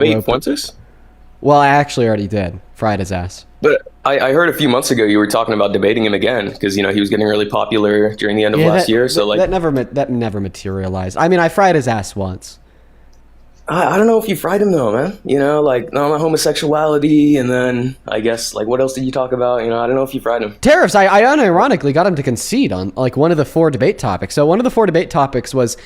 Wait, Fuentes? Well, I actually already did. Fried his ass. But I heard a few months ago you were talking about debating him again because he was getting really popular during the end of last year. So that never materialized. I mean, I fried his ass once. I don't know if you fried him though, man. No, homosexuality, and then I guess what else did you talk about? I don't know if you fried him. Tariffs. I unironically got him to concede on one of the 4 debate topics. So one of the 4 debate topics was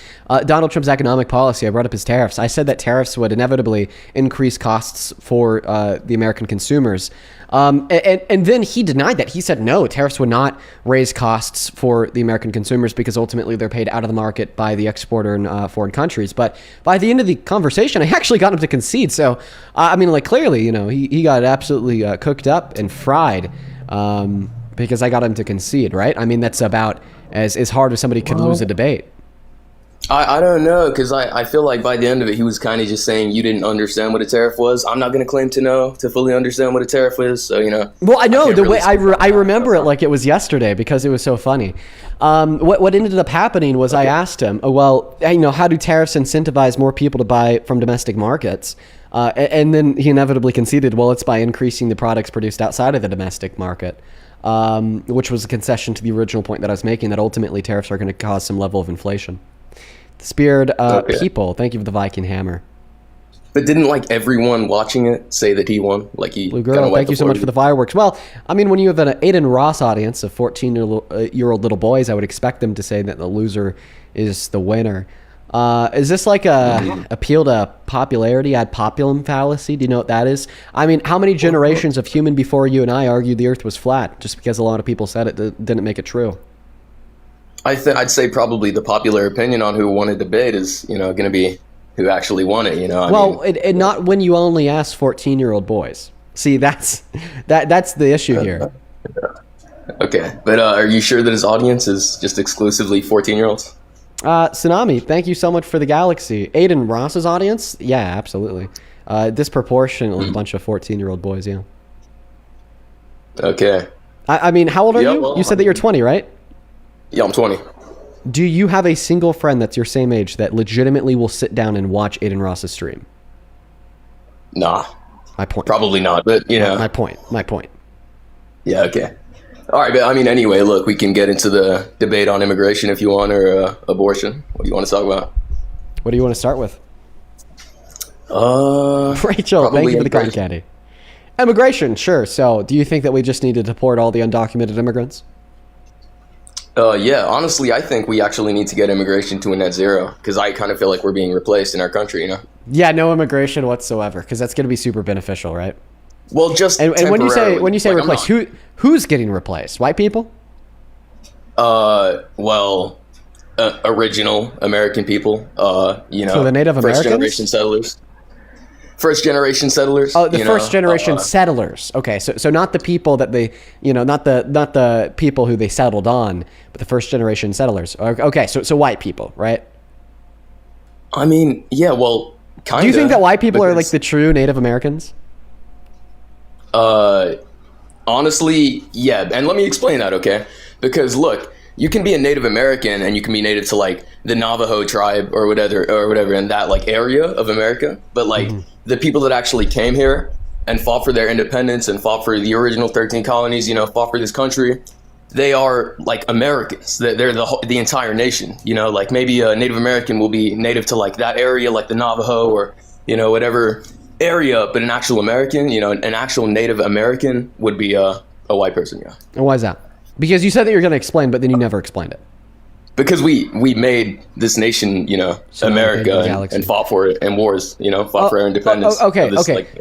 Donald Trump's economic policy. I brought up his tariffs. I said that tariffs would inevitably increase costs for the American consumers. And then he denied that. He said, no, tariffs would not raise costs for the American consumers because ultimately they're paid out of the market by the exporter in foreign countries. But by the end of the conversation, I actually got him to concede. So, clearly, he got absolutely cooked up and fried because I got him to concede, right? I mean, that's about as hard as somebody could lose a debate. I don't know, because I feel like by the end of it, he was kind of just saying you didn't understand what a tariff was. I'm not going to claim to fully understand what a tariff is, so, Well, I know, the way I remember it like it was yesterday because it was so funny. What ended up happening was I asked him, how do tariffs incentivize more people to buy from domestic markets? And then he inevitably conceded, well, it's by increasing the products produced outside of the domestic market. Which was a concession to the original point that I was making, that ultimately tariffs are going to cause some level of inflation. Speared people, thank you for the Viking hammer. But didn't everyone watching it say that he won? Blue girl, thank you so much for the fireworks. Well, I mean, when you have an Aiden Ross audience of 14-year-old little boys, I would expect them to say that the loser is the winner. Is this like a appeal to popularity, ad populum fallacy? Do you know what that is? I mean, how many generations of human before you and I argued the earth was flat just because a lot of people said it didn't make it true? I'd say probably the popular opinion on who won a debate is, going to be who actually won it, And not when you only ask 14-year-old boys. See, that's the issue here. Okay, but are you sure that his audience is just exclusively 14-year-olds? Tsunami, thank you so much for the galaxy. Aiden Ross's audience? Yeah, absolutely. Disproportionately a bunch of 14-year-old boys, yeah. Okay. I mean, how old are you? Well, you said that you're 20, right? Yeah, I'm 20. Do you have a single friend that's your same age that legitimately will sit down and watch Aiden Ross's stream? Nah. My point. Probably not, but My point. Yeah, okay. All right, but anyway, look, we can get into the debate on immigration if you want, or abortion. What do you want to talk about? What do you want to start with? Rachel, thank you for the cotton candy. Immigration, sure. So, do you think that we just need to deport all the undocumented immigrants? Yeah, honestly, I think we actually need to get immigration to a net zero because I kind of feel like we're being replaced in our country, Yeah, no immigration whatsoever because that's going to be super beneficial, right? Well, just and when you say replace, who's getting replaced? White people? Original American people. So the Native Americans? First generation settlers. Oh, the first generation settlers. Okay, so not the people that they, not the people who they settled on, but the first generation settlers. Okay, so white people, right? I mean, yeah, well, kind of. Do you think that white people are like the true Native Americans? Honestly, yeah, and let me explain that, okay? Because look, you can be a Native American and you can be native to the Navajo tribe or whatever in that area of America, but the people that actually came here and fought for their independence and fought for the original 13 colonies, fought for this country, they are Americans. They're the entire nation. Maybe a Native American will be native to that area, like the Navajo or whatever area, but an actual American, an actual Native American would be a white person. Yeah. And why is that? Because you said that you're going to explain, but then you never explained it. Because we made this nation, America, and fought for it in wars, fought for our independence. Okay.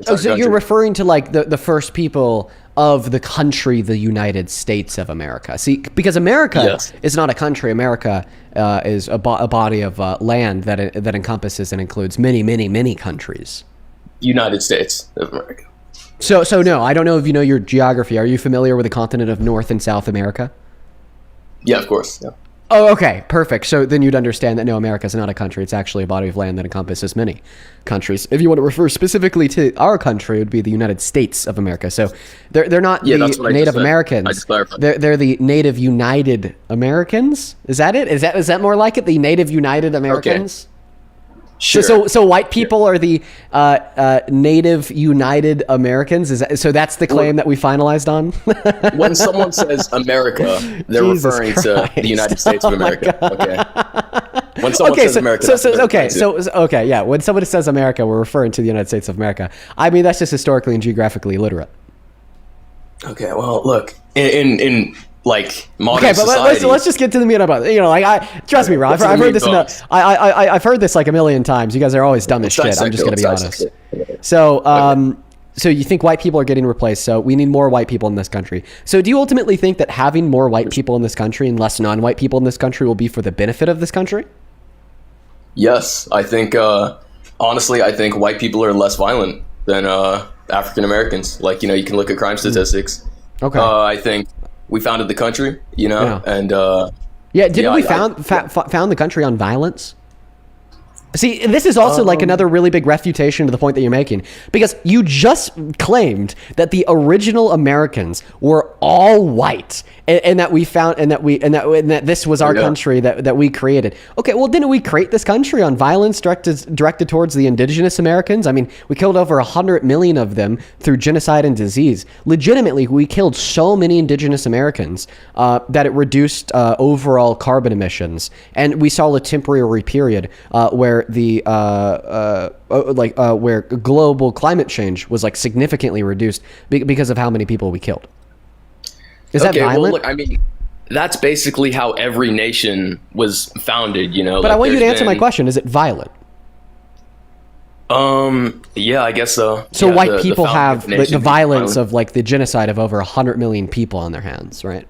So you're referring to the first people of the country, the United States of America. See, because America is not a country. America is a body of land that encompasses and includes many, many, many countries. United States of America. So no, I don't know if you know your geography. Are you familiar with the continent of North and South America? Yeah, of course. Yeah. Oh, okay, perfect. So then you'd understand that no, America is not a country. It's actually a body of land that encompasses many countries. If you want to refer specifically to our country, it would be the United States of America. So they're not the Native Americans. I just clarified. They're the Native United Americans. Is that it? Is that more like it? The Native United Americans? Sure. So white people are the Native United Americans. So that's the claim that we finalized on. When someone says America, they're Jesus referring to the United States of Oh my America. God. Okay. When someone says America, that's what they're referring to. Okay, yeah. When somebody says America, we're referring to the United States of America. I mean, that's just historically and geographically literate. Okay. Well, look, in like modern Okay, but society. let's just get to the meat about it. You know, like trust me, Rob. I've heard this. I've heard this like a million times. You guys are always dumb as shit. I'm just gonna be honest. So, so you think white people are getting replaced? So we need more white people in this country. So do you ultimately think that having more white people in this country and less non-white people in this country will be for the benefit of this country? Yes, I think. Honestly, I think white people are less violent than African Americans. Like, you know, you can look at crime statistics. Okay. I think we founded the country, you know, and didn't we found the country on violence? See, this is also like another really big refutation to the point that you're making, because you just claimed that the original Americans were all white, and that we found, and that this was our country that we created. Okay, well, didn't we create this country on violence directed towards the indigenous Americans? I mean, we killed over 100 million of them through genocide and disease. Legitimately, we killed so many indigenous Americans that it reduced overall carbon emissions, and we saw a temporary period where where global climate change was like significantly reduced because of how many people we killed. Is that violent? Well, look, I mean, that's basically how every nation was founded, you know. But I want you to answer my question. Is it violent? Yeah, I guess so. So yeah, white people have the violence violent. of like the genocide of over 100 million people on their hands, right?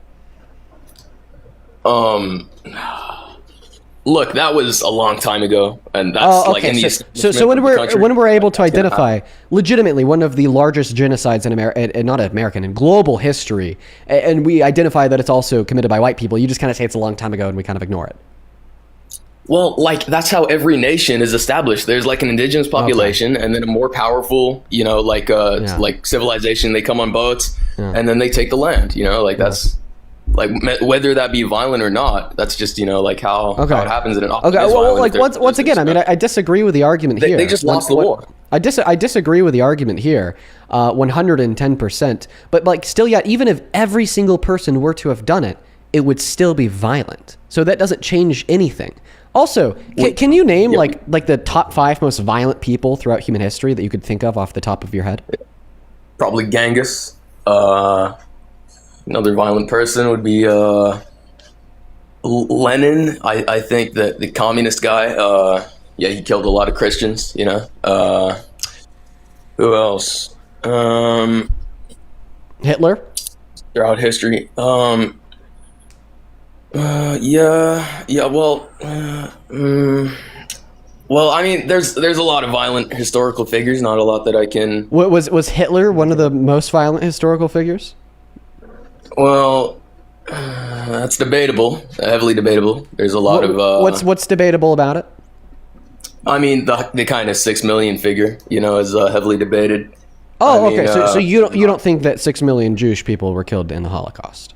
Look, that was a long time ago, and that's like in the so when we're able to identify legitimately one of the largest genocides in America, not American, in global history, and we identify that it's also committed by white people, you just kind of say it's a long time ago, and we kind of ignore it. Well, like that's how every nation is established. There's like an indigenous population, and then a more powerful, you know, like like civilization. They come on boats, and then they take the land. You know, like that's. Like whether that be violent or not, that's just, you know, like how it happens in an often is well, violent like once again, I mean, I disagree with the argument here. They just lost the war. I disagree with the argument here, 110%. But like still, yet, even if every single person were to have done it, it would still be violent. So that doesn't change anything. Also, can you name like the top 5 most violent people throughout human history that you could think of off the top of your head? Probably Genghis. Another violent person would be Lenin. I think that the communist guy, he killed a lot of Christians, you know. Who else? Hitler? Throughout history. Well, I mean, there's a lot of violent historical figures, not a lot that I can... Was Hitler one of the most violent historical figures? Well, that's debatable, heavily debatable. There's a lot of... What's debatable about it? I mean, the kind of 6 million figure, you know, is heavily debated. Oh, okay. So you don't think that 6 million Jewish people were killed in the Holocaust?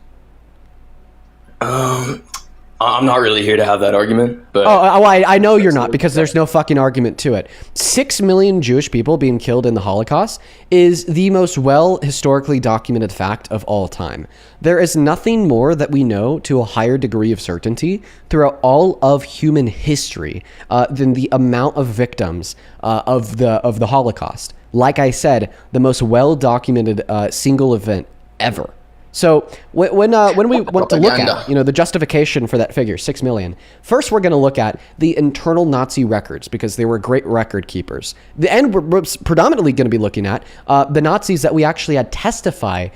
I'm not really here to have that argument, but... I know you're not, because there's no fucking argument to it. 6 million Jewish people being killed in the Holocaust is the most historically documented fact of all time. There is nothing more that we know to a higher degree of certainty throughout all of human history than the amount of victims of the Holocaust. Like I said, the most well-documented single event ever. So when we want to look at, you know, the justification for that figure, 6 million, first we're going to look at the internal Nazi records, because they were great record keepers. And we're predominantly going to be looking at the Nazis that we actually had testify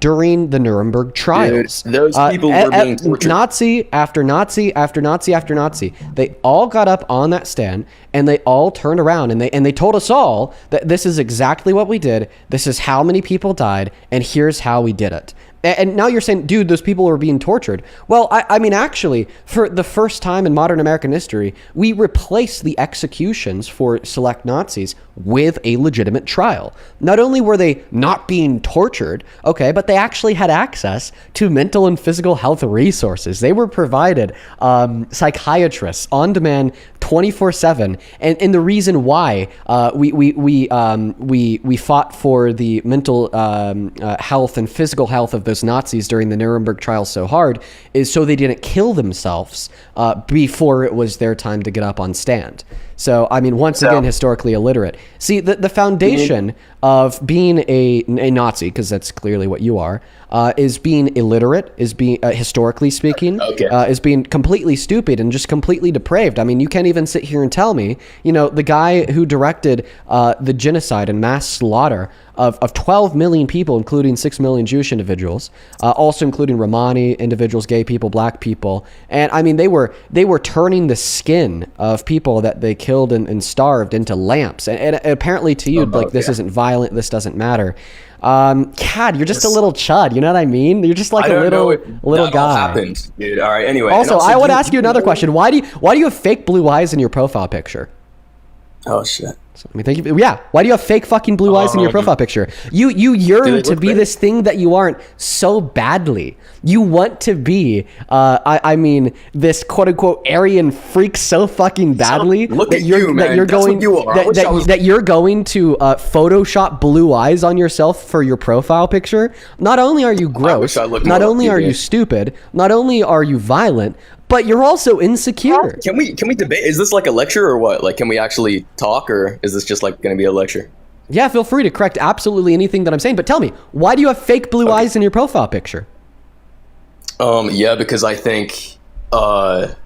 during the Nuremberg trials. Dude, those people were being tortured. Nazi after Nazi after Nazi after Nazi. They all got up on that stand, and they all turned around, and they told us all that this is exactly what we did. This is how many people died, and here's how we did it. And now you're saying, dude, those people are being tortured. Well, I mean, actually, for the first time in modern American history, we replaced the executions for select Nazis with a legitimate trial. Not only were they not being tortured, okay, but they actually had access to mental and physical health resources. They were provided psychiatrists on demand 24/7, and the reason why we fought for the mental health and physical health of those Nazis during the Nuremberg trials so hard is so they didn't kill themselves before it was their time to get up on stand. So, I mean, once again, historically illiterate. See, the foundation of being a Nazi, because that's clearly what you are, is being illiterate, is being, historically speaking, is being completely stupid and just completely depraved. I mean, you can't even sit here and tell me, the guy who directed the genocide and mass slaughter of 12 million people, including 6 million Jewish individuals, also including Romani individuals, gay people, black people. And I mean, they were turning the skin of people that they killed and starved into lamps. And apparently to you, this isn't violent, this doesn't matter. Cad, you're just a little chud. You know what I mean? You're just like a little guy. Happened, dude. All right. Anyway. Also, I want to ask you another question. Why do you have fake blue eyes in your profile picture? Oh shit. I mean, thank you. Yeah. Why do you have fake fucking blue eyes in your profile picture? You yearn to be this thing that you aren't so badly. You want to be, I mean, this quote unquote Aryan freak so fucking badly that you're going to Photoshop blue eyes on yourself for your profile picture. Not only are you gross, not only are you stupid, not only are you violent, but you're also insecure. Can we debate? Is this like a lecture or what? Like, can we actually talk, or is this just like going to be a lecture? Yeah, feel free to correct absolutely anything that I'm saying. But tell me, why do you have fake blue eyes in your profile picture? Yeah, because I think, it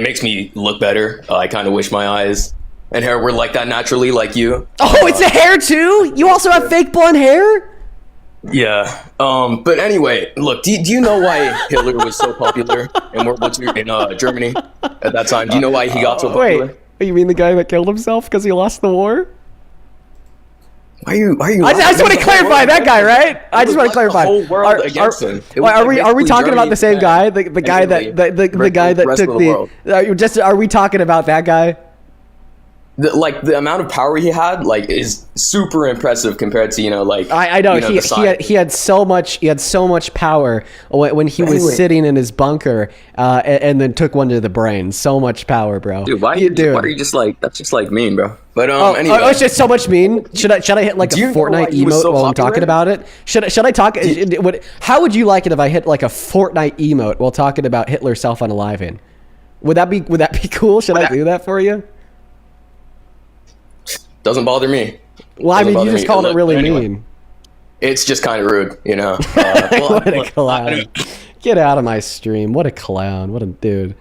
makes me look better. I kind of wish my eyes and hair were like that naturally, like you. Oh, it's the hair too? You also have fake blonde hair? Yeah. But anyway, look, do you know why Hitler was so popular in World War II in Germany at that time? Do you know why he got so popular? Wait, you mean the guy that killed himself because he lost the war? Why are you? I just want to clarify that guy, right? I just want to clarify. The whole world against him. Are we talking about the same guy? The guy that took the? Are we talking about that guy? The amount of power he had, is super impressive compared to I know he had so much power when he was sitting in his bunker and then took one to the brain. So much power, bro. Dude, why are you just like that's just like mean, bro? But anyway, it's just so much mean. Should I hit like a Fortnite emote while I'm talking about it? Should I talk? How would you like it if I hit like a Fortnite emote while talking about Hitler self-unaliving? Would that be cool? Should I do that for you? Doesn't bother me. Well, I mean, you just called it really mean. It's just kind of rude, What a clown. Get out of my stream. What a clown. What a dude.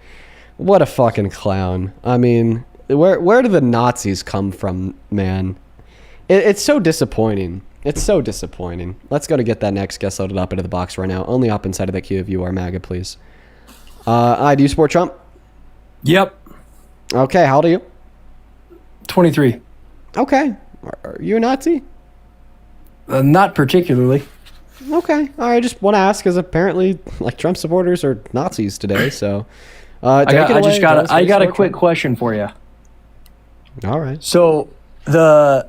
What a fucking clown. I mean, where do the Nazis come from, man? It's so disappointing. It's so disappointing. Let's go to get that next guest loaded up into the box right now. Only up inside of that queue if you are MAGA, please. Do you support Trump? Yep. Okay, how old are you? 23. Okay. Are you a Nazi? Not particularly. Okay. I just want to ask because apparently, Trump supporters are Nazis today. So, I got a quick question for you. All right. So, I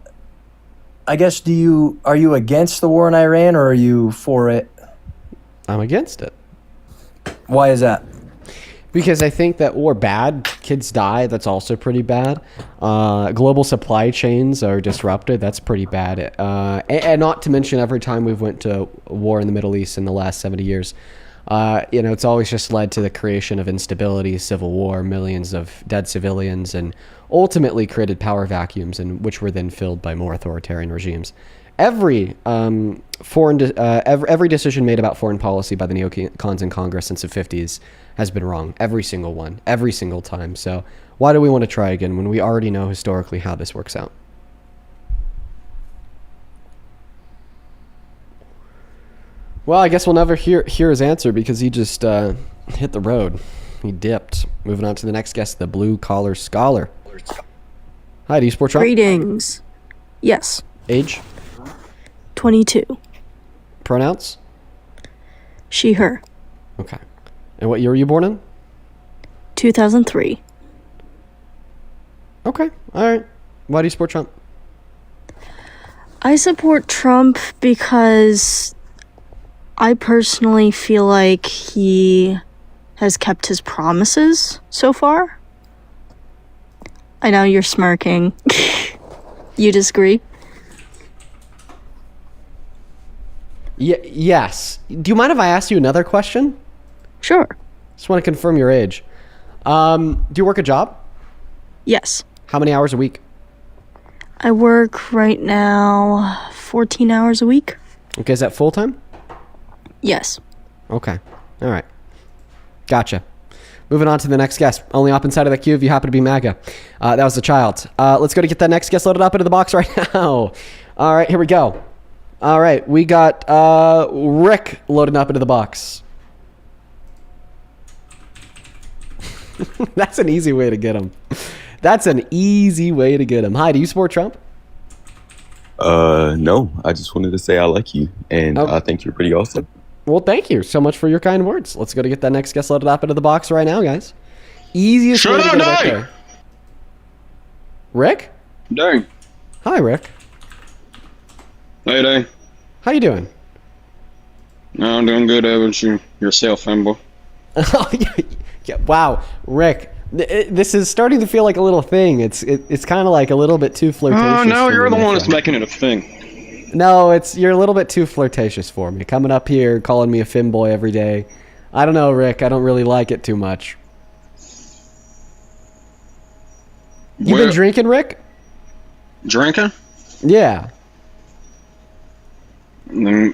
guess are you against the war in Iran or are you for it? I'm against it. Why is that? Because I think that war bad, kids die, that's also pretty bad. Global supply chains are disrupted, that's pretty bad. And not to mention every time we've went to war in the Middle East in the last 70 years, it's always just led to the creation of instability, civil war, millions of dead civilians, and ultimately created power vacuums, which were then filled by more authoritarian regimes. Every every decision made about foreign policy by the neocons in Congress since the 50s has been wrong. Every single one. Every single time. So why do we want to try again when we already know historically how this works out? Well, I guess we'll never hear his answer because he just hit the road. He dipped. Moving on to the next guest, the blue collar scholar. Hi, do you support Trump? Greetings. Yes. Age? 22. Pronouns? She, her. Okay. And what year were you born in? 2003. Okay. All right. Why do you support Trump? I support Trump because I personally feel like he has kept his promises so far. I know you're smirking. You disagree? Yes. Do you mind if I ask you another question? Sure. Just want to confirm your age. Do you work a job? Yes. How many hours a week? I work right now 14 hours a week. Okay, is that full time? Yes. Okay. All right. Gotcha. Moving on to the next guest. Only up inside of the queue if you happen to be MAGA. That was a child. Let's go to get that next guest loaded up into the box right now. All right, here we go. All right, we got Rick loading up into the box. That's an easy way to get him. That's an easy way to get him. Hi, do you support Trump? No. I just wanted to say I like you, and I think you're pretty awesome. Well, thank you so much for your kind words. Let's go to get that next guest loaded up into the box right now, guys. Easiest way to get him right there. Rick? Dang. Hi, Rick. Hey, Dang. How you doing? No, I'm doing good. How about you? Yourself, Fembo. Oh, yeah. Wow, Rick. This is starting to feel like a little thing. It's kind of like a little bit too flirtatious. Oh, no, for you're me, the my one that's friend. making it a thing. No, you're a little bit too flirtatious for me. Coming up here, calling me a femboy every day. I don't know, Rick. I don't really like it too much. You been drinking, Rick? Drinking? Yeah. No,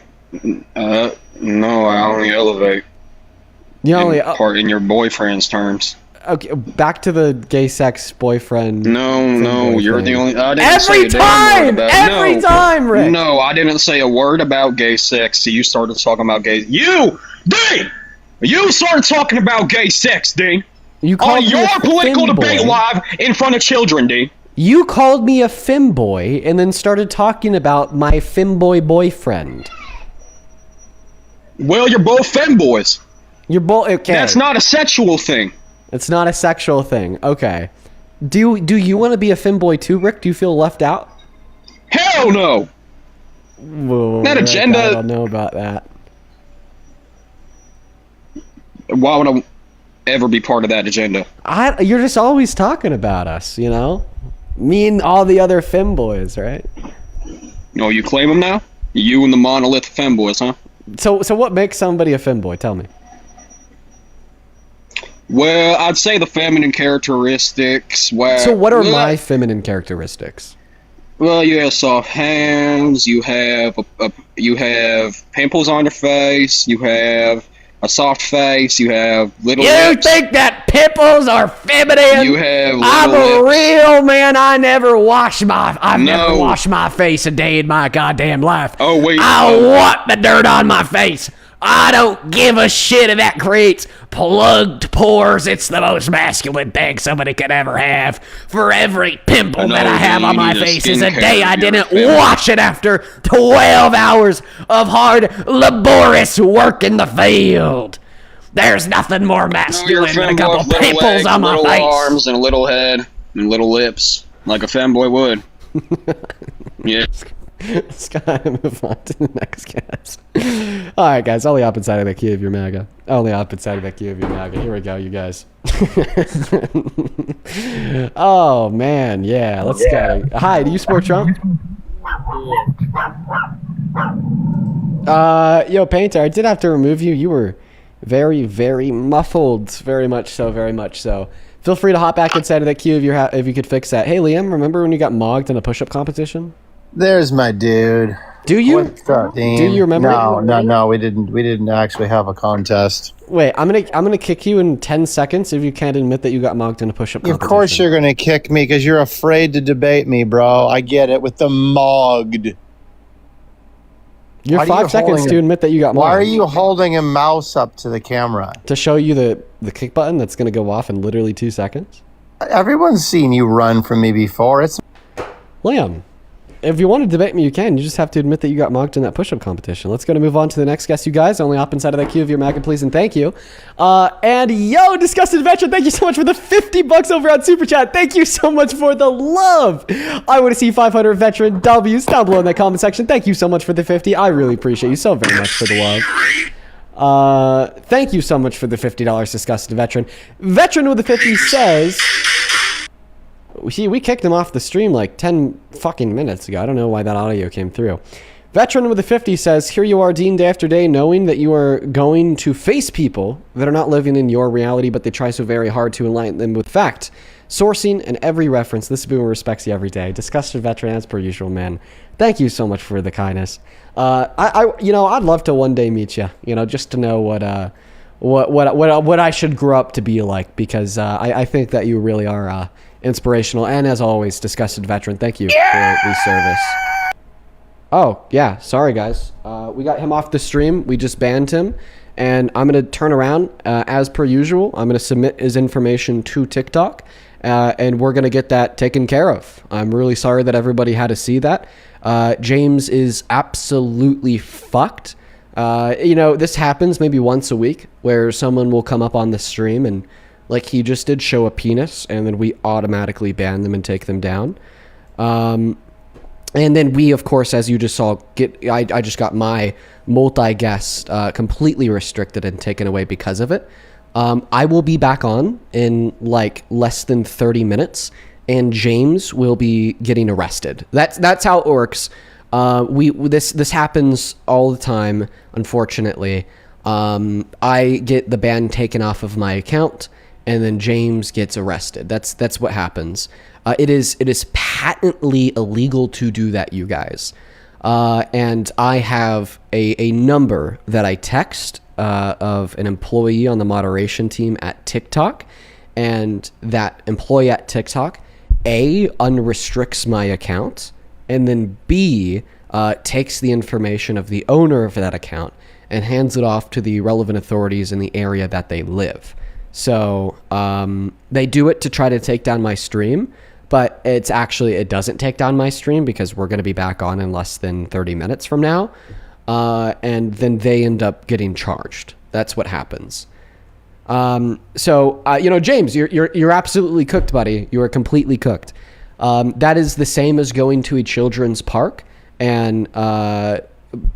I only elevate. You only Part in your boyfriend's terms. okay. Back to the gay sex boyfriend. No, you're the only. I didn't say Every a damn word time, about, every no, time, Rick. No, I didn't say a word about gay sex. So you started talking about gay. You, Dean, you started talking about gay sex, Dean. You On called me your a political femboy. debate live in front of children, Dean. You called me a femboy and then started talking about my femboy boyfriend. Well, you're both femboys. You're both okay. That's not a sexual thing. It's not a sexual thing. Okay. Do you want to be a femboy too, Rick? Do you feel left out? Hell no. Whoa, That Rick, agenda- I don't know about that. Why would I ever be part of that agenda? You're just always talking about us, you know? Me and all the other femboys, right? Oh, you claim them now? You and the monolith femboys, huh? So what makes somebody a femboy? Tell me. Well, I'd say the feminine characteristics. Well, So what are my feminine characteristics? Well, you have soft hands. You have you have pimples on your face. You have a soft face. You have little. You lips. think that pimples are feminine? You have I'm little a lips. real man. I've never washed No. my face a day in my goddamn life. Oh, wait. I want the dirt on my face. I don't give a shit if that creates plugged pores. It's the most masculine thing somebody could ever have. For every pimple No, that I have you on my need a face is a skincare. day I You're didn't feminine. wash it after 12 hours of hard, laborious work in the field. There's nothing more You're a masculine than a femboy couple with little pimples legs, on my little face. arms, and a little head, and little lips, like a femboy would. Yeah. Let's go ahead and move on to the next guest. All right, guys. Only up inside of the queue if you're MAGA. Only up inside of the queue if you're MAGA. Here we go, you guys. Oh, man. Yeah, let's go. Hi, do you support Trump? Yo, Painter, I did have to remove you. You were very, very muffled. Very much so, very much so. Feel free to hop back inside of that queue if you could fix that. Hey, Liam, remember when you got mogged in a push-up competition? There's my dude. Do you? What's up, Dean? Do you remember? No. We didn't actually have a contest. Wait, I'm gonna kick you in 10 seconds if you can't admit that you got mocked in a push-up Of competition. course you're gonna kick me because you're afraid to debate me, bro. I get it with the mogged. You're Why are you 5 seconds holding to it? admit that you got mocked. Why are you holding a mouse up to the camera? To show you the kick button that's gonna go off in literally 2 seconds. Everyone's seen you run from me before. It's Liam, If you want to debate me, you can. You just have to admit that you got mocked in that push-up competition. Let's go to move on to the next guest, you guys. Only hop inside of that queue of your MAGA, please, and thank you. And yo, Disgusted Veteran, thank you so much for the $50 over on Super Chat. Thank you so much for the love. I want to see 500 Veteran W's down below in that comment section. Thank you so much for the 50. I really appreciate you so very much for the love. Thank you so much for the $50, Disgusted Veteran. Veteran with the 50 says... We kicked him off the stream like 10 fucking minutes ago. I don't know why that audio came through. Veteran with a 50 says, here you are, Dean, day after day, knowing that you are going to face people that are not living in your reality, but they try so very hard to enlighten them with fact, sourcing, and every reference. This boomer respects you every day. Disgusted Veteran, as per usual, man. Thank you so much for the kindness. I'd love to one day meet you, just to know what I should grow up to be like, because I think that you really are inspirational. And as always, Disgusted Veteran, thank you for the service. Oh, yeah, sorry guys. We got him off the stream. We just banned him. And I'm going to turn around, as per usual. I'm going to submit his information to TikTok. And we're going to get that taken care of. I'm really sorry that everybody had to see that. James is absolutely fucked. This happens maybe once a week where someone will come up on the stream and, like he just did, show a penis, and then we automatically ban them and take them down. And then we, of course, as you just saw, I just got my multi-guest completely restricted and taken away because of it. I will be back on in like less than 30 minutes, and James will be getting arrested. That's how it works. This happens all the time, unfortunately. I get the ban taken off of my account, and then James gets arrested. That's what happens. It is patently illegal to do that, you guys. And I have a number that I text of an employee on the moderation team at TikTok, and that employee at TikTok, A, unrestricts my account, and then B, takes the information of the owner of that account and hands it off to the relevant authorities in the area that they live. So they do it to try to take down my stream, but it doesn't take down my stream because we're going to be back on in less than 30 minutes from now. And then they end up getting charged. That's what happens. James, you're absolutely cooked, buddy. You are completely cooked. That is the same as going to a children's park and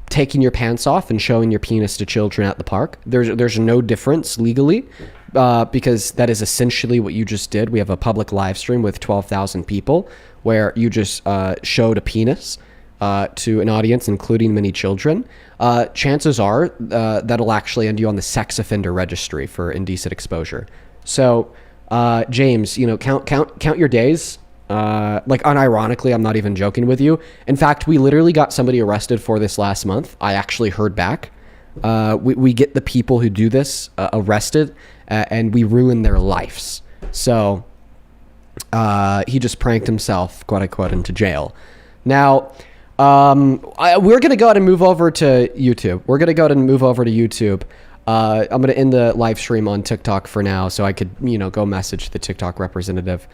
taking your pants off and showing your penis to children at the park. There's no difference legally, because that is essentially what you just did. We have a public live stream with 12,000 people where you just showed a penis to an audience, including many children. Chances are that'll actually end you on the sex offender registry for indecent exposure. So, James, count your days. Unironically, I'm not even joking with you. In fact, we literally got somebody arrested for this last month. I actually heard back. We get the people who do this arrested, and we ruin their lives. So he just pranked himself, quote unquote, into jail. Now, we're going to go ahead and move over to YouTube. I'm going to end the live stream on TikTok for now so I could, go message the TikTok representative.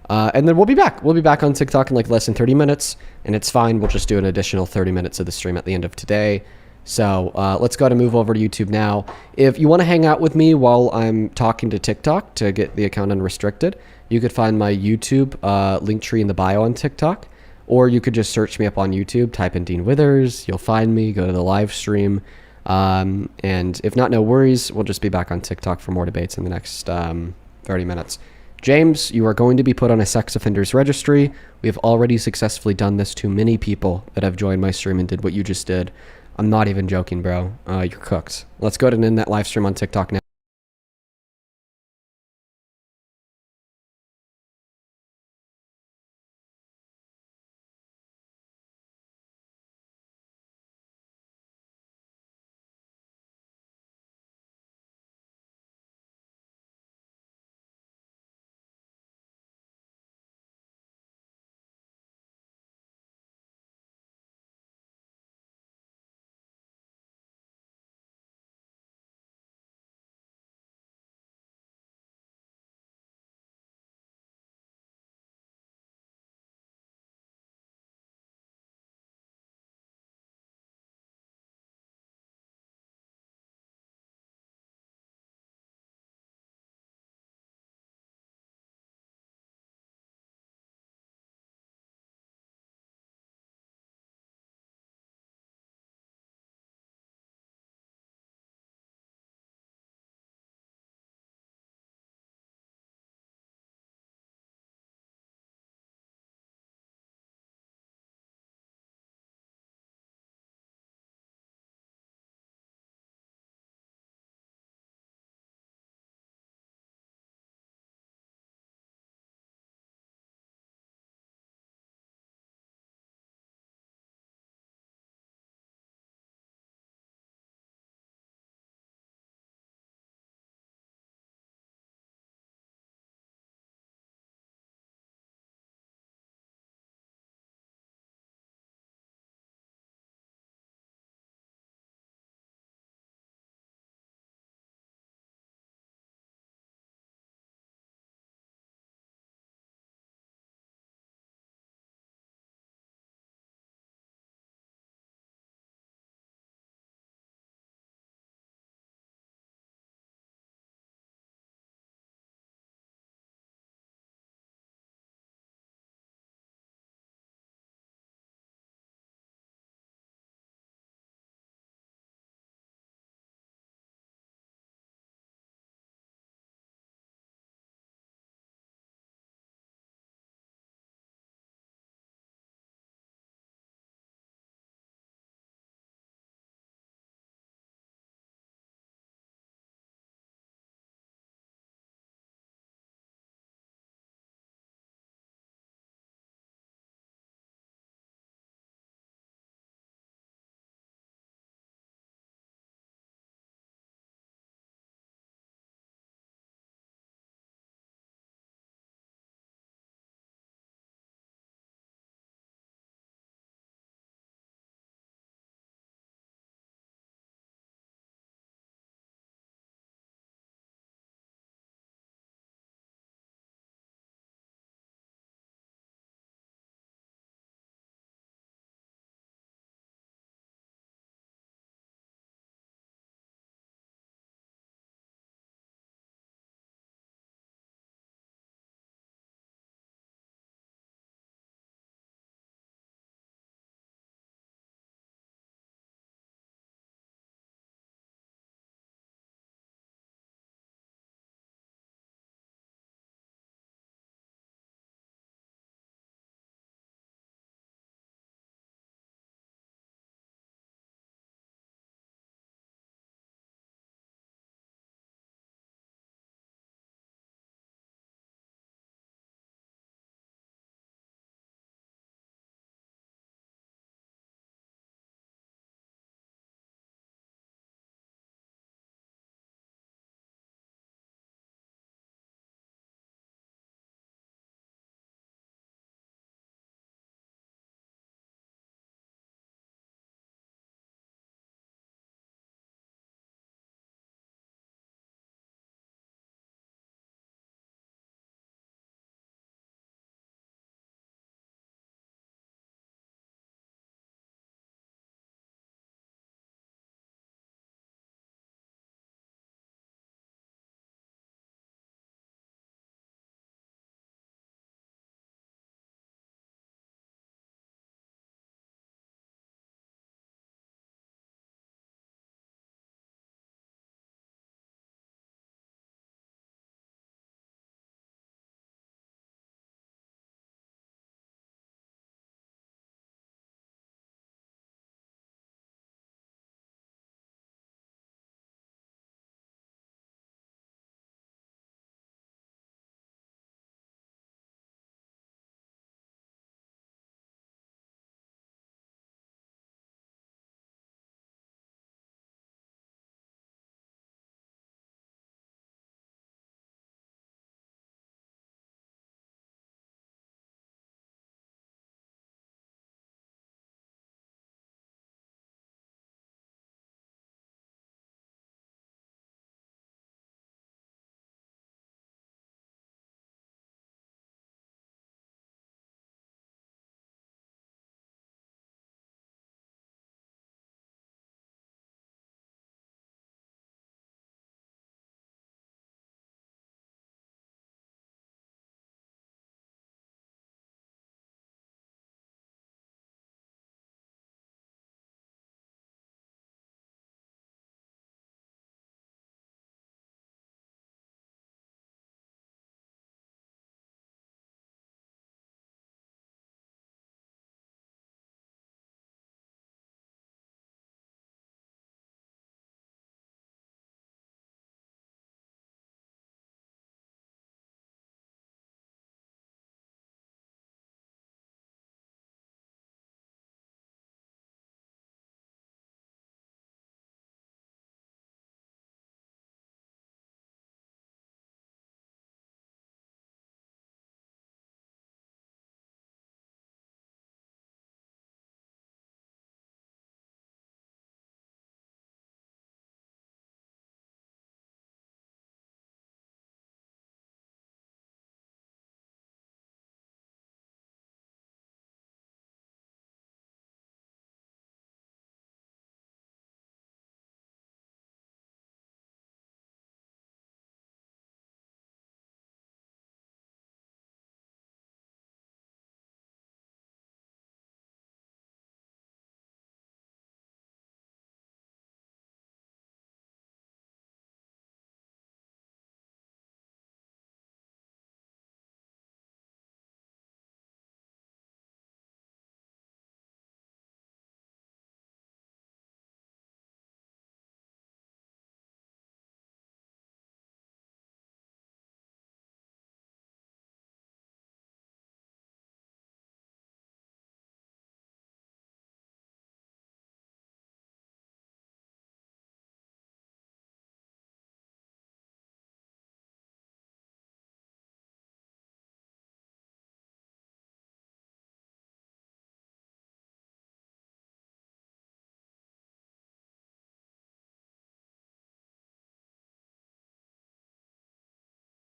And then we'll be back. We'll be back on TikTok in like less than 30 minutes, and it's fine. We'll just do an additional 30 minutes of the stream at the end of today. So let's go ahead and move over to YouTube now. If you want to hang out with me while I'm talking to TikTok to get the account unrestricted, you could find my YouTube link tree in the bio on TikTok, or you could just search me up on YouTube, type in Dean Withers, you'll find me, go to the live stream. And if not, no worries. We'll just be back on TikTok for more debates in the next 30 minutes. James, you are going to be put on a sex offenders registry. We have already successfully done this to many people that have joined my stream and did what you just did. I'm not even joking, bro. You're cooked. Let's go ahead and end that live stream on TikTok now.